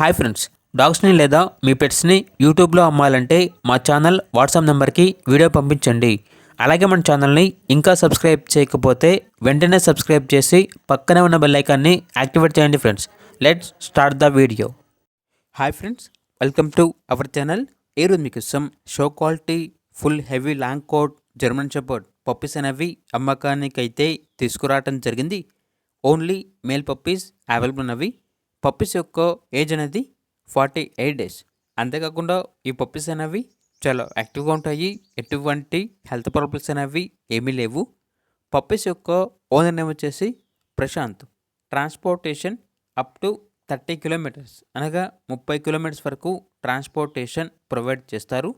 Hi friends, డాగ్స్ని లేదా మీ పెట్స్ని యూట్యూబ్లో అమ్మాలంటే మా ఛానల్ వాట్సాప్ నెంబర్కి వీడియో పంపించండి. అలాగే మన ఛానల్ని ఇంకా సబ్స్క్రైబ్ చేయకపోతే వెంటనే సబ్స్క్రైబ్ చేసి పక్కనే ఉన్న బెల్ ఐకాన్ని యాక్టివేట్ చేయండి friends. Let's start the video. Hi friends, welcome to our channel. ఈరోజు మీకోసం show quality full heavy long coat German shepherd puppies అనేవి అమ్మకానికైతే తీసుకురావటం జరిగింది. ఓన్లీ మేల్ పప్పీస్ అవైలబుల్ ఉన్నవి. పప్పీస్ యొక్క ఏజ్ అనేది 48 డేస్. అంతేకాకుండా ఈ పప్పీస్ అనేవి చాలా యాక్టివ్గా ఉంటాయి. ఎటువంటి హెల్త్ ప్రాబ్లమ్స్ అనేవి ఏమీ లేవు. పప్పీస్ యొక్క ఓనర్ నేమ్ వచ్చేసి Prashant. Transportation up to 30 kilometres అనగా 30 కిలోమీటర్స్ వరకు ట్రాన్స్పోర్టేషన్ ప్రొవైడ్ చేస్తారు.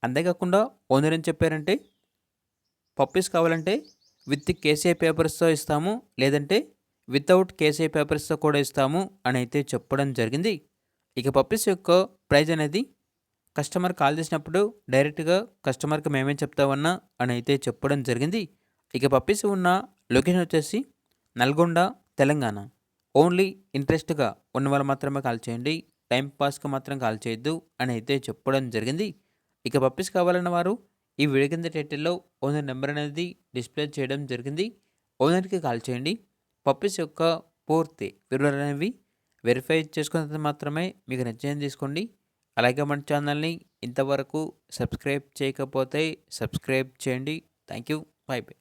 అంతేకాకుండా ఓనర్ ఏం చెప్పారంటే పప్పీస్ కావాలంటే విత్ కేసీఐ పేపర్స్తో ఇస్తాము, లేదంటే వితౌట్ కేసీఐ పేపర్స్తో కూడా ఇస్తాము అని అయితే చెప్పడం జరిగింది. ఇక పప్పీస్ యొక్క ప్రైజ్ అనేది కస్టమర్ కాల్ చేసినప్పుడు డైరెక్ట్గా కస్టమర్కి మేమేం చెప్తామన్నా అని అయితే చెప్పడం జరిగింది. ఇక పప్పీస్ ఉన్న లొకేషన్ వచ్చేసి నల్గొండ, తెలంగాణ. ఓన్లీ ఇంట్రెస్ట్గా ఉన్న వాళ్ళు మాత్రమే కాల్ చేయండి, టైం పాస్కి మాత్రం కాల్ చేయొద్దు అని అయితే చెప్పడం జరిగింది. ఇక పప్పీస్ కావాలన్న వారు ఈ వీడియో కింద టైటిల్లో ఓనర్ నెంబర్ అనేది డిస్ప్లే చేయడం జరిగింది. ఓనర్కి కాల్ చేయండి. పప్పీస్ యొక్క పూర్తి వివరాలు అనేవి వెరిఫై చేసుకున్న తర్వాత మాత్రమే మీకు నిర్ణయం తీసుకోండి. అలాగే మన ఛానల్ని ఇంతవరకు సబ్స్క్రైబ్ చేయకపోతే సబ్స్క్రైబ్ చేయండి. Thank you. By by.